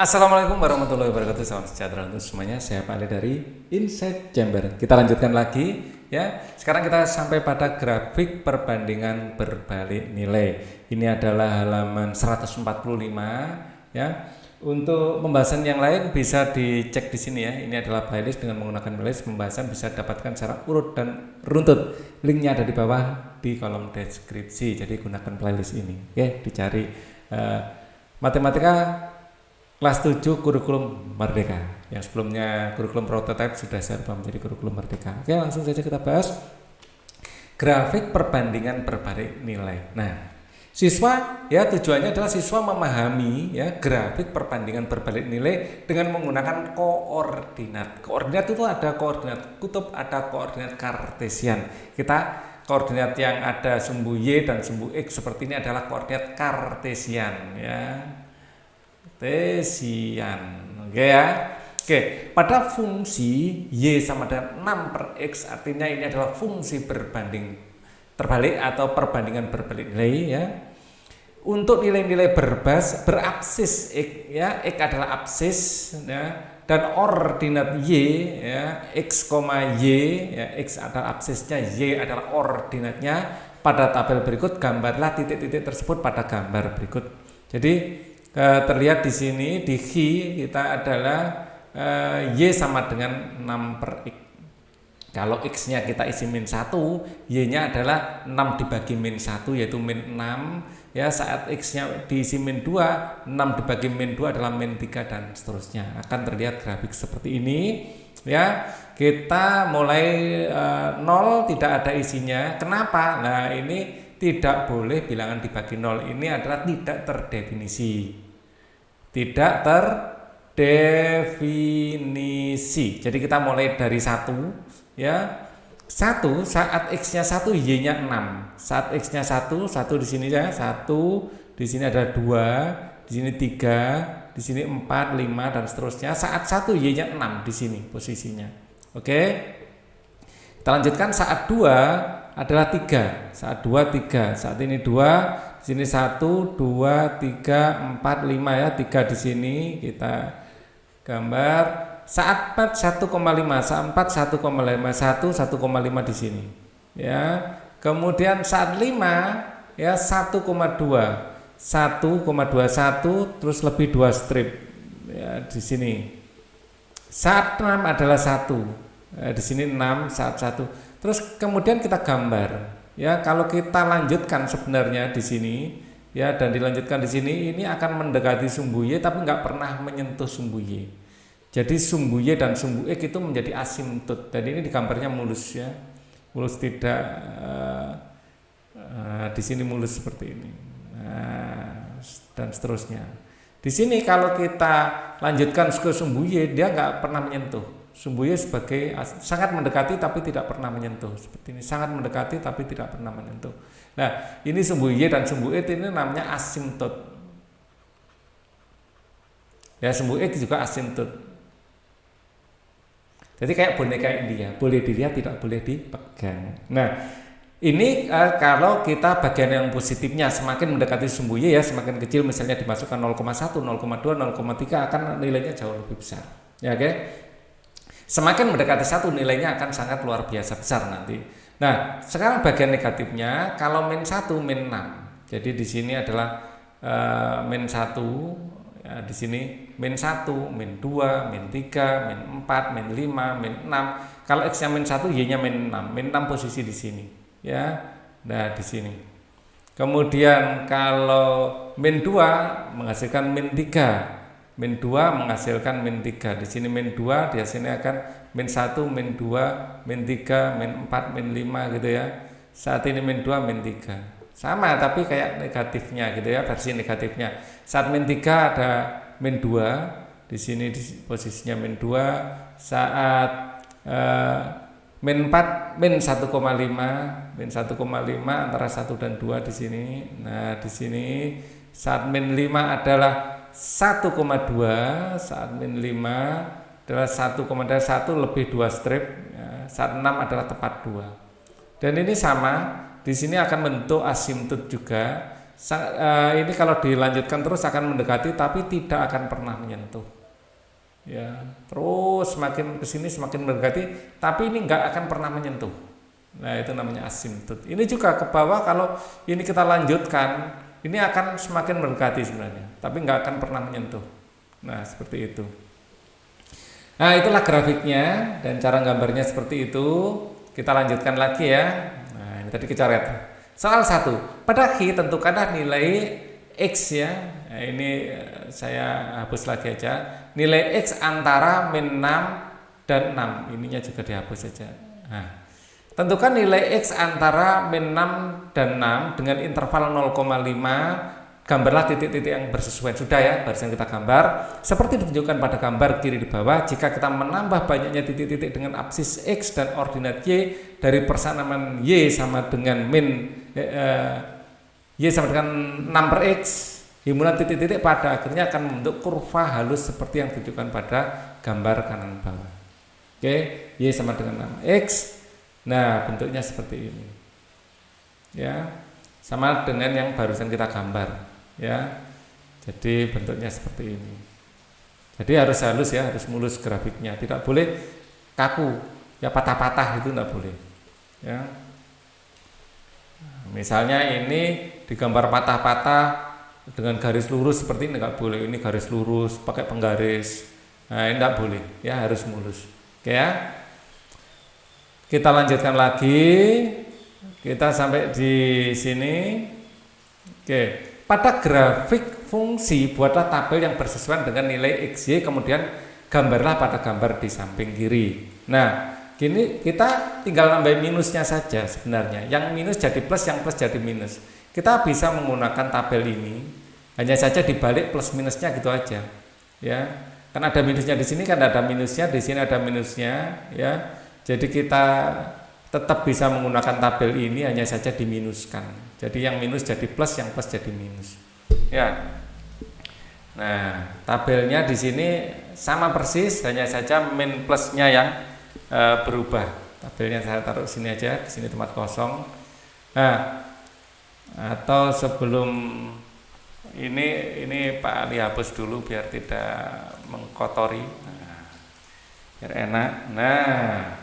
Assalamualaikum warahmatullahi wabarakatuh. Salam sejahtera untuk semuanya. Saya Pak Ali dari Inside Chamber. Kita lanjutkan lagi ya. Sekarang kita sampai pada grafik perbandingan berbalik nilai. Ini adalah halaman 145 ya. Untuk pembahasan yang lain bisa dicek di sini ya. Ini adalah playlist, dengan menggunakan playlist pembahasan bisa dapatkan secara urut dan runtut. Linknya ada di bawah di kolom deskripsi. Jadi gunakan playlist ini. Oke, dicari matematika kelas 7 kurikulum merdeka. Yang sebelumnya kurikulum prototipe sudah saya ubah menjadi kurikulum merdeka. Oke, langsung saja kita bahas grafik perbandingan berbalik nilai. Nah, siswa ya tujuannya adalah siswa memahami ya grafik perbandingan berbalik nilai dengan menggunakan koordinat. Koordinat itu ada koordinat kutub, ada koordinat kartesian. Kita koordinat yang ada sumbu Y dan sumbu X seperti ini adalah koordinat kartesian ya. Kartesian. Oke ya. Oke, pada fungsi Y sama dengan 6 per X, artinya ini adalah fungsi berbanding terbalik atau perbandingan berbalik nilai ya. Untuk nilai-nilai berabsis X ya, X adalah absis ya, dan ordinat Y ya, X, Y ya, X adalah absisnya, Y adalah ordinatnya. Pada tabel berikut gambarlah titik-titik tersebut pada gambar berikut. Jadi terlihat di sini di X kita adalah Y sama dengan 6 per X. Kalau X-nya kita isi min 1, Y-nya adalah 6 dibagi min 1 yaitu min 6 ya. Saat X-nya diisi min 2, 6 dibagi min 2 adalah min 3 dan seterusnya. Akan terlihat grafik seperti ini ya. Kita mulai 0 tidak ada isinya. Kenapa? Nah, ini tidak boleh bilangan dibagi 0, ini adalah tidak terdefinisi. Tidak terdefinisi. Jadi kita mulai dari 1 ya. 1 saat X-nya 1, Y-nya 6. Saat X-nya 1 di sini ya, 1, di sini ada 2, di sini 3, di sini 4, 5 dan seterusnya. Saat 1 Y-nya 6 di sini posisinya. Oke. Kita lanjutkan saat 2 adalah 3, saat 2 3, saat ini 2, di sini 1, 2, 3, 4, 5 ya, 3 di sini kita gambar. Saat 4 1,5, saat 4 1,5, 1,5 di sini ya. Kemudian saat 5 ya 1,2, 1,21 terus lebih 2 strip ya di sini. Saat 6 adalah 1 ya, di sini 6 saat 1. Terus kemudian kita gambar ya. Kalau kita lanjutkan sebenarnya di sini ya dan dilanjutkan di sini, ini akan mendekati sumbu Y tapi nggak pernah menyentuh sumbu Y. Jadi sumbu Y dan sumbu X itu menjadi asimtot. Dan ini digambarnya mulus ya, mulus tidak di sini mulus seperti ini dan seterusnya. Di sini kalau kita lanjutkan ke sumbu Y, dia nggak pernah menyentuh. Sumbu Y sebagai sangat mendekati tapi tidak pernah menyentuh seperti ini, sangat mendekati tapi tidak pernah menyentuh. Nah, ini sumbu Y dan sumbu X ini namanya asimtot. Ya, sumbu X juga asimtot. Jadi kayak boneka India, boleh dilihat tidak boleh dipegang. Nah, ini kalau kita bagian yang positifnya semakin mendekati sumbu Y ya, semakin kecil misalnya dimasukkan 0,1, 0,2, 0,3 akan nilainya jauh lebih besar. Ya, oke. Semakin mendekati 1 nilainya akan sangat luar biasa besar nanti. Nah, sekarang bagian negatifnya kalau min 1, min 6. Jadi di sini adalah min 1 ya, di sini min 1, min 2, min 3, min 4, min 5, min 6. Kalau X-nya min 1, Y-nya min 6. Min 6 posisi di sini ya. Nah, di sini. Kemudian kalau min 2 menghasilkan min 3. Min 2 menghasilkan min 3. Di sini min 2, di sini akan min 1, min 2, min 3, min 4, min 5 gitu ya. Saat ini min 2, min 3. Sama tapi kayak negatifnya gitu ya, versi negatifnya. Saat min 3 ada min 2, di sini di posisinya min 2. Saat min 4, min 1,5, min 1,5 antara 1 dan 2 di sini. Nah, di sini saat min 5 adalah 1,2, saat min 5 adalah 1,1 lebih 2 strip ya. Saat 6 adalah tepat 2. Dan ini sama, di sini akan bentuk asimtot juga. Ini kalau dilanjutkan terus akan mendekati tapi tidak akan pernah menyentuh. Ya, terus semakin kesini semakin mendekati tapi ini nggak akan pernah menyentuh. Nah, itu namanya asimtut. Ini juga ke bawah kalau ini kita lanjutkan, ini akan semakin mendekati sebenarnya, tapi nggak akan pernah menyentuh. Nah, seperti itu. Nah, itulah grafiknya dan cara gambarnya seperti itu. Kita lanjutkan lagi ya. Nah, ini tadi kecoret. Soal 1. Pada Q tentukanlah nilai X ya. Nah, ini saya hapus lagi aja. Nilai X antara min 6 dan 6. Ininya juga dihapus saja. Nah, tentukan nilai X antara min 6 dan 6 dengan interval 0,5. Gambarlah titik-titik yang bersesuaian. Sudah ya, barusan kita gambar. Seperti ditunjukkan pada gambar kiri di bawah, jika kita menambah banyaknya titik-titik dengan absis X dan ordinat Y dari persamaan Y sama dengan Y sama dengan 6 per X, himpunan titik-titik pada akhirnya akan membentuk kurva halus seperti yang ditunjukkan pada gambar kanan bawah. Oke, Y sama dengan 6X. Nah, bentuknya seperti ini. Ya, sama dengan yang barusan kita gambar. Ya, jadi bentuknya seperti ini. Jadi harus halus ya, harus mulus grafiknya, tidak boleh kaku, ya patah-patah itu tidak boleh. Ya, misalnya ini digambar patah-patah dengan garis lurus seperti ini nggak boleh. Ini garis lurus pakai penggaris, nah ini tidak boleh, ya harus mulus. Oke ya, kita lanjutkan lagi, kita sampai di sini. Oke. Pada grafik fungsi, buatlah tabel yang bersesuaian dengan nilai XY, kemudian gambarlah pada gambar di samping kiri. Nah, gini kita tinggal nambahin minusnya saja sebenarnya. Yang minus jadi plus, yang plus jadi minus. Kita bisa menggunakan tabel ini, hanya saja dibalik plus minusnya gitu aja. Ya, kan ada minusnya di sini, kan ada minusnya, di sini ada minusnya. Ya, jadi kita tetap bisa menggunakan tabel ini, hanya saja diminuskan. Jadi yang minus jadi plus, yang plus jadi minus. Ya. Nah, tabelnya di sini sama persis, hanya saja min plusnya yang berubah. Tabelnya saya taruh sini aja, di sini tempat kosong. Nah, atau sebelum ini Pak Ali hapus dulu biar tidak mengkotori. Nah, biar enak. Nah,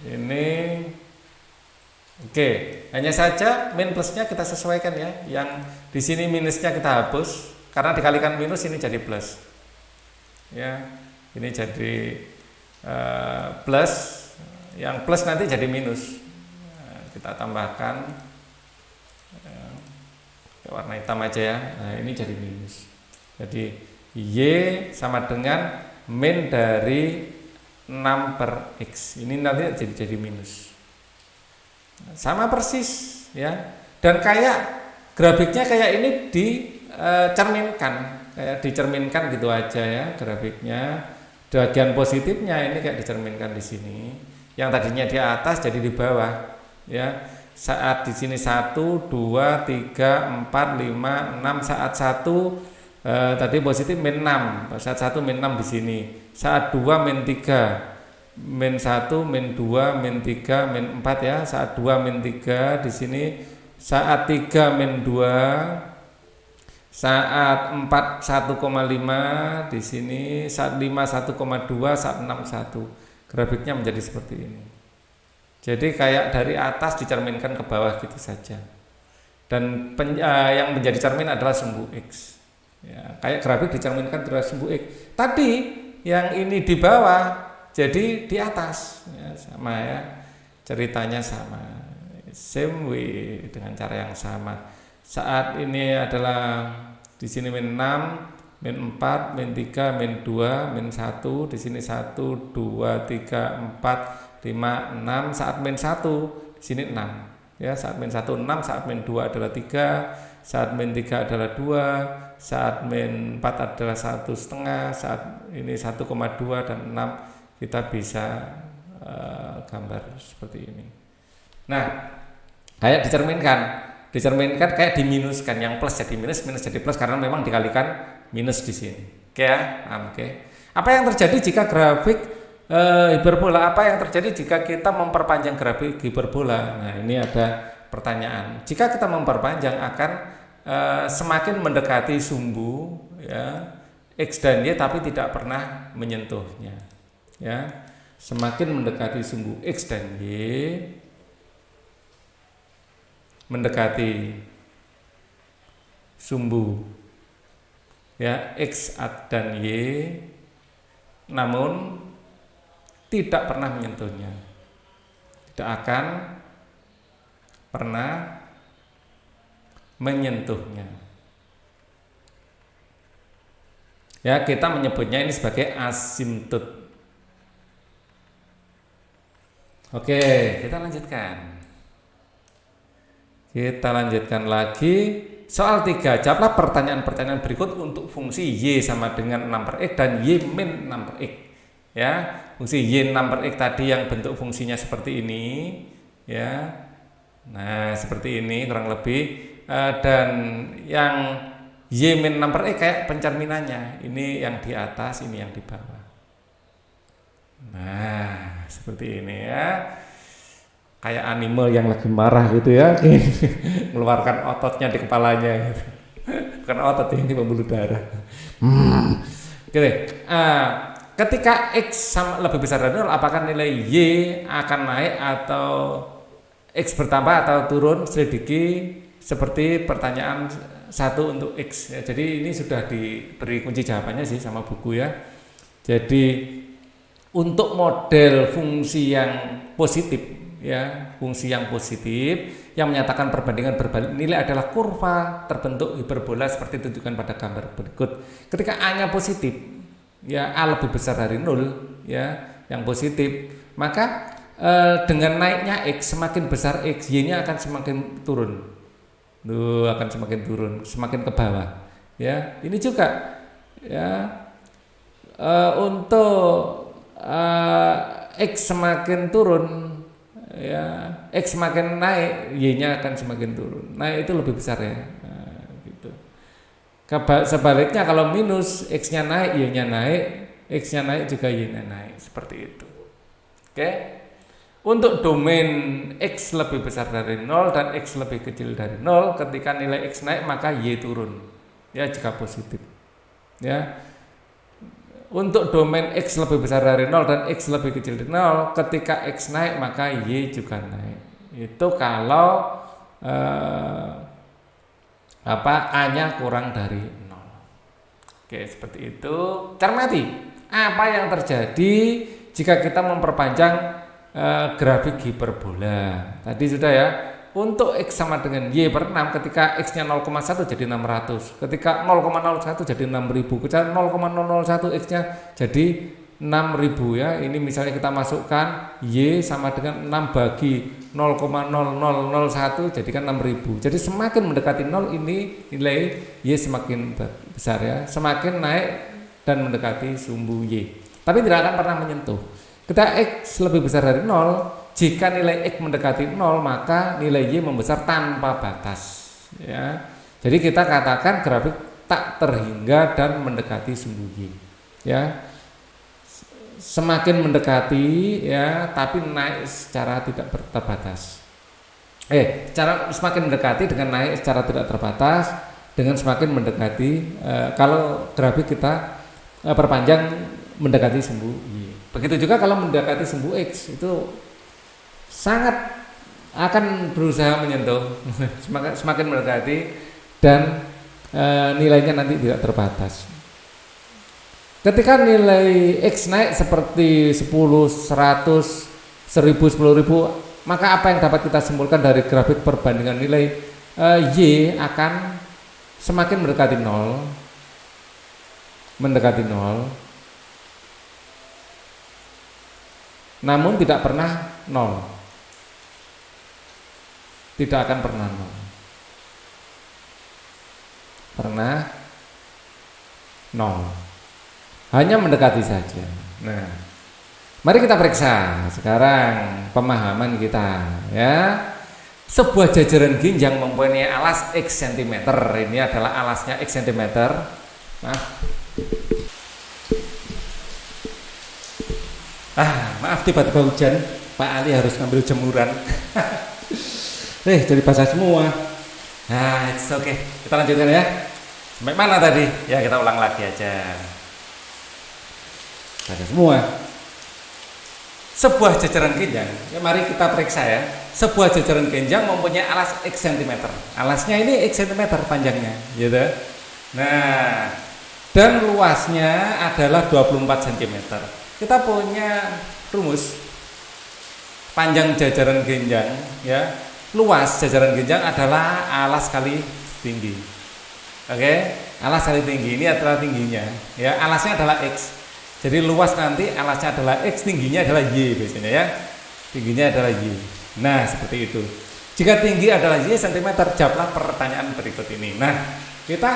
ini oke, hanya saja min plusnya kita sesuaikan ya. Yang di sini minusnya kita hapus karena dikalikan minus ini jadi plus. Ya, ini jadi plus, yang plus nanti jadi minus. Nah, kita tambahkan warna hitam aja ya. Nah, ini jadi minus. Jadi Y sama dengan min dari 6 per X. Ini nanti jadi minus. Sama persis ya. Dan kayak grafiknya kayak ini dicerminkan gitu aja ya grafiknya. Bagian positifnya ini kayak dicerminkan di sini. Yang tadinya di atas jadi di bawah ya. Saat di sini 1 2 3 4 5 6 saat 1 tadi positif min 6, saat 1 min 6 di sini, saat 2 min 3, min 1 min 2 min 3 min 4 ya, saat 2 min 3 di sini, saat 3 min 2, saat 4 1,5 di sini, saat 5 1,2, saat 6 1. Grafiknya menjadi seperti ini. Jadi kayak dari atas dicerminkan ke bawah gitu saja. Dan yang menjadi cermin adalah sumbu X. Ya, kayak grafik dicerminkan dari sumbu X. Tadi yang ini di bawah jadi di atas ya, sama ya, ceritanya sama, same way dengan cara yang sama. Saat ini adalah di sini min 6, min 4, min 3, min 2, min 1, di sini 1 2 3 4 5 6, saat min 1 di sini 6 ya, saat min 1 6, saat min 2 adalah 3, saat min 3 adalah 2, saat min 4 adalah 1,5, saat ini 1,2 dan 6 kita bisa gambar seperti ini. Nah, kayak dicerminkan kayak diminuskan, yang plus jadi minus, minus jadi plus karena memang dikalikan minus di sini. Oke ya, oke. Apa yang terjadi jika grafik hiperbola? Apa yang terjadi jika kita memperpanjang grafik hiperbola? Nah, ini ada pertanyaan. Jika kita memperpanjang akan semakin mendekati sumbu ya X dan Y tapi tidak pernah menyentuhnya. Ya, semakin mendekati sumbu X dan Y, mendekati sumbu ya X dan Y, namun tidak pernah menyentuhnya, tidak akan pernah menyentuhnya. Ya, kita menyebutnya ini sebagai asimptot. Oke, kita lanjutkan. Kita lanjutkan lagi. Soal 3, jawablah pertanyaan-pertanyaan berikut untuk fungsi Y sama dengan 6 per X dan Y min 6 per X. Ya, fungsi Y 6 per X tadi yang bentuk fungsinya seperti ini. Ya, nah seperti ini kurang lebih. Dan yang Y min 6 per X kayak pencerminannya. Ini yang di atas, ini yang di bawah. Nah, seperti ini ya. Kayak animal yang lagi marah gitu ya. Mengeluarkan ototnya di kepalanya gitu. Bukan otot, ini pembuluh darah. Gitu. Ketika X sama lebih besar dari 0, apakah nilai Y akan naik atau X bertambah atau turun? Selidiki seperti pertanyaan 1 untuk X ya. Jadi ini sudah diberi kunci jawabannya sih sama buku ya. Jadi untuk model fungsi yang positif ya, fungsi yang positif yang menyatakan perbandingan berbalik nilai adalah kurva terbentuk hiperbola seperti ditunjukkan pada gambar berikut. Ketika A-nya positif ya, A lebih besar dari 0 ya, yang positif, maka dengan naiknya X semakin besar X, Y-nya akan semakin turun. Akan semakin turun, semakin ke bawah ya. Ini juga ya, untuk X semakin turun ya, X semakin naik, Y-nya akan semakin turun. Naik itu lebih besar ya. Nah, gitu. Sebaliknya kalau minus, X-nya naik, Y-nya naik, X-nya naik juga Y-nya naik, seperti itu. Oke. Untuk domain X lebih besar dari 0 dan X lebih kecil dari 0, ketika nilai X naik maka Y turun. Ya, jika positif. Ya. Untuk domain X lebih besar dari 0 dan X lebih kecil dari 0, ketika X naik maka Y juga naik. Itu kalau A-nya kurang dari 0. Oke, seperti itu. Cermati apa yang terjadi jika kita memperpanjang grafik hiperbola. Tadi sudah ya. Untuk X sama dengan Y per 6, ketika X-nya 0,1 jadi 600, ketika 0,01 jadi 6000, ketika 0,001 X-nya jadi 6000 ya. Ini misalnya kita masukkan Y sama dengan 6 bagi 0,0001 jadikan 6000. Jadi semakin mendekati 0 ini nilai Y semakin besar ya, semakin naik dan mendekati sumbu Y. Tapi tidak akan pernah menyentuh. Ketika X lebih besar dari 0, jika nilai X mendekati 0 maka nilai Y membesar tanpa batas ya. Jadi kita katakan grafik tak terhingga dan mendekati sumbu Y ya. Semakin mendekati ya, tapi naik secara tidak terbatas. Semakin mendekati dengan naik secara tidak terbatas, dengan semakin mendekati kalau grafik kita perpanjang mendekati sumbu Y. Begitu juga kalau mendekati sumbu X, itu sangat akan berusaha menyentuh semakin mendekati dan nilainya nanti tidak terbatas. Ketika nilai X naik seperti 10, 100, 1000, 10.000, maka apa yang dapat kita simpulkan dari grafik perbandingan nilai Y akan semakin mendekati 0, namun tidak pernah 0, tidak akan pernah 0, hanya mendekati saja. Nah, mari kita periksa sekarang pemahaman kita ya. Sebuah jajaran ginjang mempunyai alas X cm. Ini adalah alasnya X cm. Maaf tiba-tiba hujan, Pak Ali harus ngambil jemuran. Jadi basah semua. Nah, it's okay. Kita lanjutkan ya. Sampai mana tadi? Ya, kita ulang lagi aja. Basah semua. Sebuah jajaran genjang, ya mari kita periksa ya. Sebuah jajaran genjang mempunyai alas X cm. Alasnya ini X cm panjangnya, gitu. Nah, dan luasnya adalah 24 cm. Kita punya rumus panjang jajaran genjang, ya. Luas jajaran genjang adalah alas kali tinggi. Oke, alas kali tinggi ini adalah tingginya, ya. Alasnya adalah X. Jadi luas nanti alasnya adalah X, tingginya adalah Y biasanya ya. Tingginya adalah Y. Nah, seperti itu. Jika tinggi adalah Y cm, jawablah pertanyaan berikut ini. Nah, kita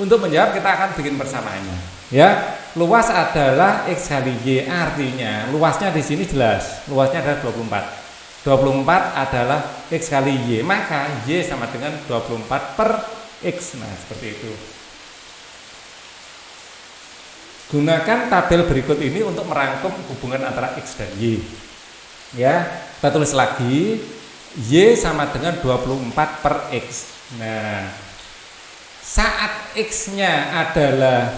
untuk menjawab kita akan bikin persamaannya. Ya, luas adalah X kali Y, artinya luasnya di sini jelas. Luasnya adalah 24. 24 adalah X kali Y, maka Y sama dengan 24 per X. Nah, seperti itu. Gunakan tabel berikut ini untuk merangkum hubungan antara X dan Y. Ya, kita tulis lagi, Y sama dengan 24 per X. Nah, saat X-nya adalah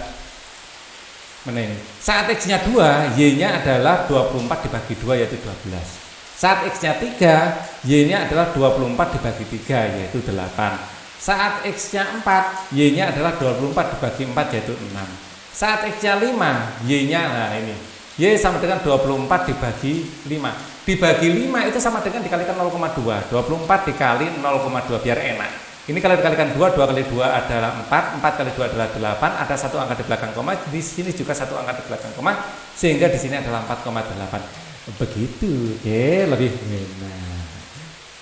mana ini? Saat X-nya 2, Y-nya adalah 24 dibagi 2 yaitu 12. Saat X-nya 3, Y-nya adalah 24 dibagi 3 yaitu 8. Saat X-nya 4, Y-nya adalah 24 dibagi 4 yaitu 6. Saat X-nya 5, Y-nya, nah ini, Y sama dengan 24 dibagi 5. Dibagi 5 itu sama dengan dikalikan 0,2. 24 dikali 0,2 biar enak. Ini kalau dikalikan 2, 2 kali 2 adalah 4, 4 kali 2 adalah 8, ada satu angka di belakang koma, di sini juga satu angka di belakang koma, sehingga di sini adalah 4,8. Begitu, oke, lebih enak.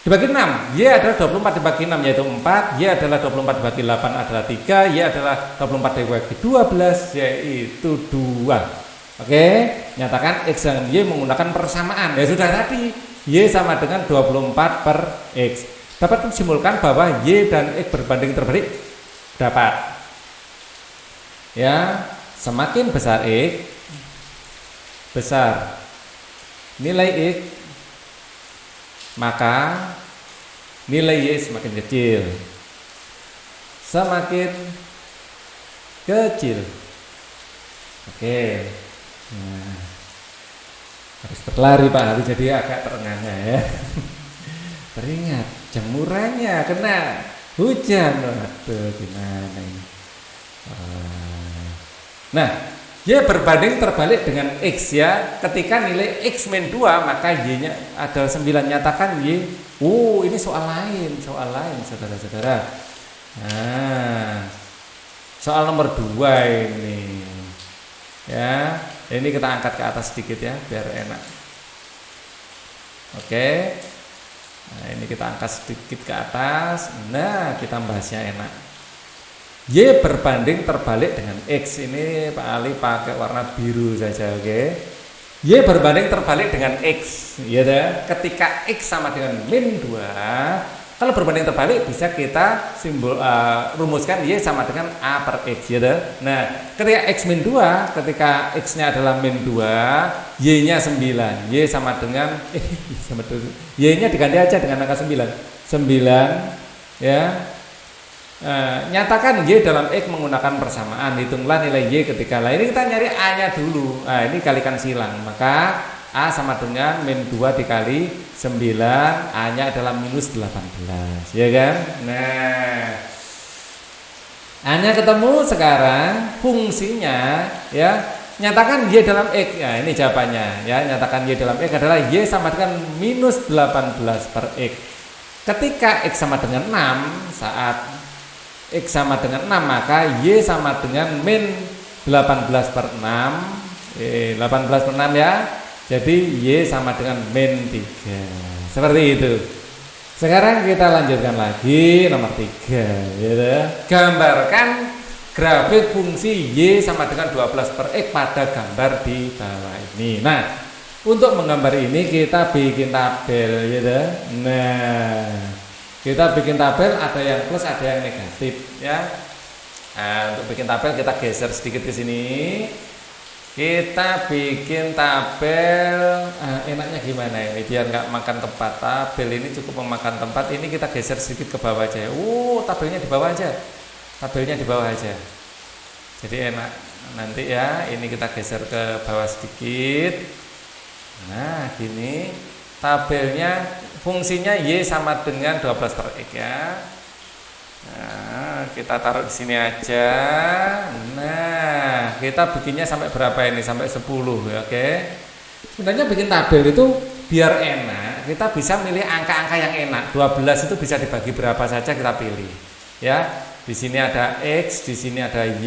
Dibagi 6, Y adalah 24 dibagi 6 yaitu 4, Y adalah 24 dibagi 8 adalah 3, Y adalah 24 dibagi 12 yaitu 2. Oke, nyatakan X dan Y menggunakan persamaan. Ya sudah tadi, Y sama dengan 24 per X. Dapat disimpulkan bahwa Y dan X berbanding terbalik? Dapat. Ya, semakin besar X, besar nilai X, maka nilai Y semakin kecil. Semakin kecil. Oke. Nah, harus berlari Pak, harus jadi agak terengah-engah ya. Teringat jemurannya kena hujan. Waduh, gimana ini? Nah, Y berbanding terbalik dengan X ya. Ketika nilai X min 2 maka Y-nya adalah 9. Nyatakan Y. Ini soal lain saudara-saudara. Nah, soal nomor 2 ini. Ya, ini kita angkat ke atas sedikit ya biar enak. Oke. Nah, ini kita angkat sedikit ke atas. Nah, kita bahasnya enak. Y berbanding terbalik dengan X. Ini Pak Ali pakai warna biru saja, oke. Y berbanding terbalik dengan X, ya dah. Ketika X sama dengan min 2, kalau berbanding terbalik bisa kita rumuskan Y sama dengan A per X, ya dah. Nah, ketika X min 2, ketika X-nya adalah min 2, Y-nya 9. Y sama dengan Y-nya diganti aja dengan angka 9. 9 ya. Nyatakan Y dalam X menggunakan persamaan. Hitunglah nilai Y ketika ini kita nyari A-nya dulu. Nah, ini kalikan silang. Maka A sama dengan min 2 dikali 9, A-nya adalah minus 18, ya kan? Nah, A-nya ketemu sekarang, fungsinya ya, nyatakan Y dalam X. Ya, ini jawabannya ya, nyatakan Y dalam X adalah Y sama dengan minus 18 per X. Ketika X sama dengan 6, saat X sama dengan 6 maka Y sama dengan min 18 per 6, 18 per 6 ya. Jadi Y sama dengan min 3. Seperti itu. Sekarang kita lanjutkan lagi nomor 3 gitu. Gambarkan grafik fungsi Y sama dengan 12 per X pada gambar di bawah ini. Nah, untuk menggambar ini kita bikin tabel gitu. Nah, kita bikin tabel, ada yang plus, ada yang negatif ya. Nah, untuk bikin tabel kita geser sedikit ke sini. Kita bikin tabel, enaknya gimana ini biar nggak makan tempat. Tabel ini cukup memakan tempat. Ini kita geser sedikit ke bawah aja. Tabelnya di bawah aja. Tabelnya di bawah aja. Jadi enak. Nanti ya, ini kita geser ke bawah sedikit. Nah, gini. Tabelnya fungsinya Y sama dengan 12 per X ya. Nah, kita taruh di sini aja. Nah, kita bikinnya sampai berapa ini? Sampai 10 ya, oke. Sebenarnya bikin tabel itu biar enak, kita bisa milih angka-angka yang enak. 12 itu bisa dibagi berapa saja kita pilih. Ya. Di sini ada X, di sini ada Y,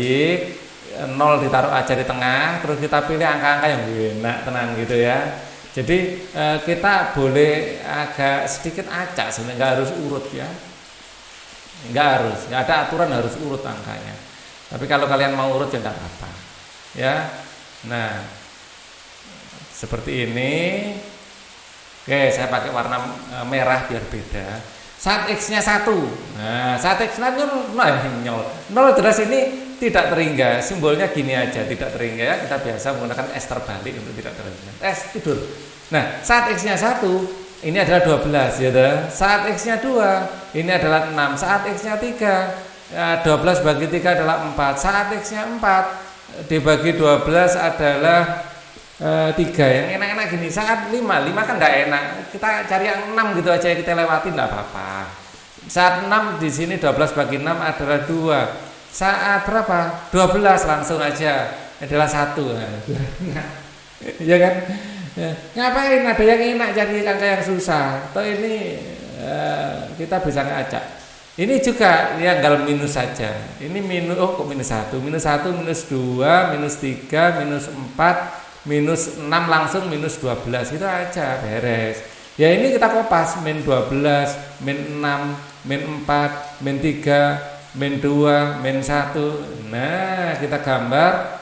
0 ditaruh aja di tengah, terus kita pilih angka-angka yang enak, tenang gitu ya. Jadi kita boleh agak sedikit acak sebenarnya, nggak harus urut ya. Nggak ada aturan harus urut angkanya. Tapi kalau kalian mau urut ya nggak apa-apa. Ya, nah seperti ini. Oke, saya pakai warna merah biar beda. Saat X-nya 1, nah saat X-nya 0 jelas ini tidak terhingga. Simbolnya gini aja, tidak terhingga ya. Kita biasa menggunakan S terbalik untuk tidak terhingga. S tidur. Nah, saat X-nya 1 ini adalah 12 ya dah. Saat X-nya 2 ini adalah 6. Saat X-nya 3 12 bagi 3 adalah 4. Saat X-nya 4 dibagi 12 adalah 3. Yang enak-enak gini. Saat 5 kan enggak enak. Kita cari yang 6 gitu aja, kita lewatin enggak apa-apa. Saat 6 di sini 12 bagi 6 adalah 2. Saat berapa? 12 langsung aja adalah 1. Nah, ya kan? Ya, ngapain ada yang enak cari angka yang susah? Atau ini kita bisa ngacak. Ini juga ya tinggal minus saja. Ini minus, kok minus 1, minus 1, minus 2, minus 3, minus 4, minus 6 langsung minus 12 itu aja beres. Ya ini kita kopas min 12, min 6, min 4, min 3, min 2, min 1. Nah, kita gambar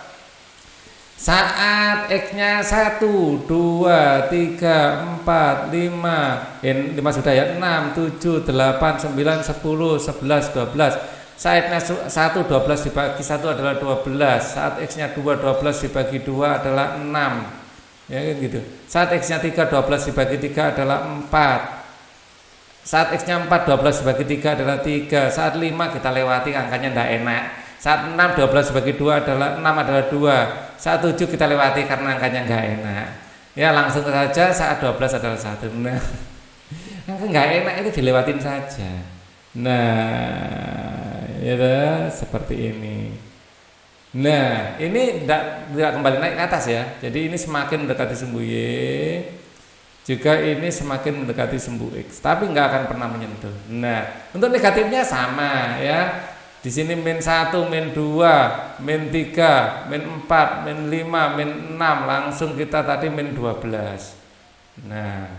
saat X-nya 1, 2, 3, 4, 5, 5 sudah ya, 6, 7, 8, 9, 10, 11, 12. Saat X-nya 1, 12 dibagi 1 adalah 12. Saat X-nya 2, 12 dibagi 2 adalah 6. Ya kan gitu. Saat X-nya 3, 12 dibagi 3 adalah 4. Saat X-nya 4, 12 dibagi 3 adalah 3. Saat 5 kita lewati, angkanya tidak enak. Saat 6, 12 bagi 2 adalah 6 adalah 2. Saat 7 kita lewati karena angkanya enggak enak. Ya langsung saja saat 12 adalah 1. Nah, angka enggak enak itu dilewatin saja. Nah, ya seperti ini. Nah, ini tidak kembali naik ke atas ya. Jadi ini semakin mendekati sumbu Y, juga ini semakin mendekati sumbu X, tapi enggak akan pernah menyentuh. Nah, untuk negatifnya sama ya. Di sini min 1, min 2, min 3, min 4, min 5, min 6, langsung kita tadi min 12. Nah,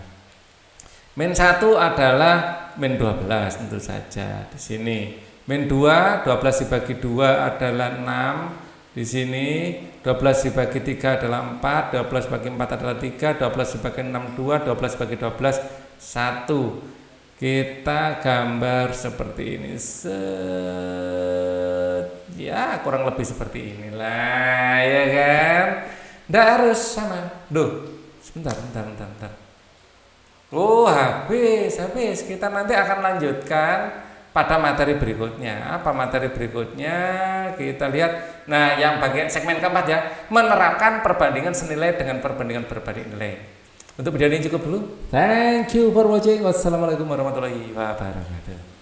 min 1 adalah min 12 tentu saja. Di sini min 2, 12 dibagi 2 adalah 6. Di sini 12 dibagi 3 adalah 4, 12 bagi 4 adalah 3, 12 dibagi 6 2, 12 bagi 12 1. Kita gambar seperti ini. Ya kurang lebih seperti inilah ya kan. Nggak harus sama. Duh, sebentar. Habis. Kita nanti akan lanjutkan pada materi berikutnya. Apa materi berikutnya? Kita lihat. Nah, yang bagian segmen keempat ya, menerapkan perbandingan senilai dengan perbandingan berbanding nilai. Untuk video ini cukup dulu. Thank you for watching. Wassalamualaikum warahmatullahi wabarakatuh.